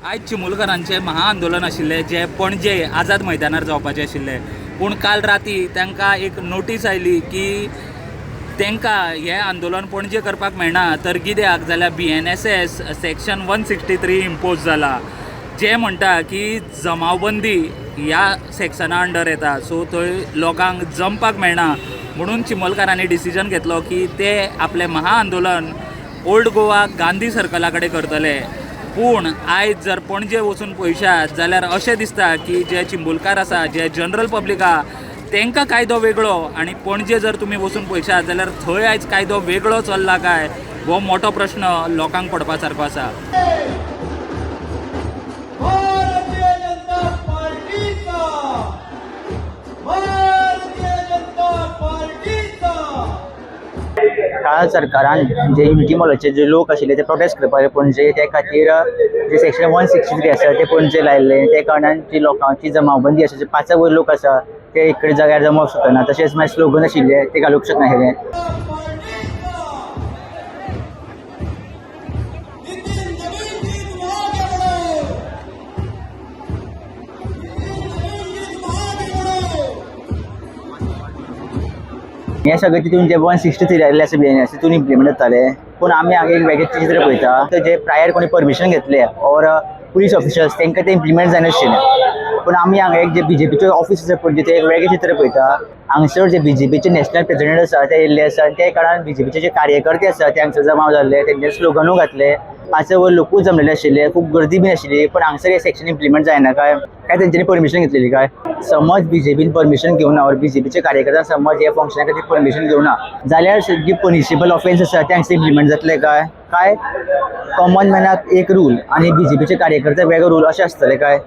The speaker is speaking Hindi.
आयज चिमुलकरांचे महाआंदोलन आशिल्ले जे पणजे आझाद मैदानार जावपाचे आशिल्ले, पूण काल राती तांकां एक नोटीस आयली की तांकां हें आंदोलन पणजे करपाक मेळना. तर कित्याक जाल्यार BNSS सेक्शन 163 इम्पोज जाला, जे म्हणटा की जमावबंदी ह्या सेक्शना अंडर येता. सो थंय लोकांक जमपाक मेळना. म्हणून चिमोलकारांनी डिसिजन घेतलो की ते आपले महाआंदोलन ओल्ड गोवा गांधी सर्कला कडेन करतले. पूण आयज जर पणजे वचून पळयशात जाल्यार अशें दिसता की जे चिंबोलकार आसा, जे जनरल पब्लीक आहा, तांकां कायदो वेगळो, आनी पणजे जर तुमी वचून पळयशात जाल्यार थंय आयज कायदो वेगळो चल्ला काय, हो मोठो प्रश्न लोकांक पडपा सारको आसा. काळा सरकारान जे युनिटी मॉलाचे जे लोक आशिल्ले ते प्रोटेस्ट करपाक पणजे ते खातीर जे सेक्शन 163 आसा ते पणजे लायल्ले. ते कारणान जी लोकांची जमावबंदी आसा, जे 5 वयर लोक आसा ते एक कडेन जाग्यार जमप शकना. तशेंच मागीर स्लोगन आशिल्ले ते घालूंक शकनाशिल्ले. हे सगळे तितून जे 163 आयिल्ले आसा BNSS तितून इम्प्लिमेंट जाताले. पूण आमी हांगा एक वेगळें चित्र पळयता, तर जे प्रायर कोणी परमिशन घेतले ऑर पुलीस ऑफिसर्स तांकां ते इम्प्लिमेंट जायनाशिल्ले. पूण आमी हांगा एक जे BJPचे ऑफिस आसा पणजे ते एक वेगळें चित्र पळयता. हांगसर जे BJPचे नॅशनल प्रेसिडेंट आसा ते येयल्ले आसा, आनी ते कारणान BJPचे जे कार्यकर्ते आसा ते हांगसर जमाव जाल्ले, तेंचे स्लोगनूय घातले. 5 वयर लोकूय जमलेले आशिल्ले, खूब गर्दी बी आशिल्ली. पूण हांगसर हे सेक्शन इम्प्लिमेंट जायना काय तेंच्यांनी परमिशन घेतलेली काय? समज BJPन परमिशन घेवना ऑर BJPचे कार्यकर्त्यांक समज हे फंक्शना खातीर परमिशन घेवना जाल्यार जी पनिशेबल ऑफेन्स आसा ते हांगसर इम्प्लिमेंट जातले काय कॉमन मॅनाक एक रूल आनी BJPचे कार्यकर्त्यांक वेगळो रूल अशें आसतले काय?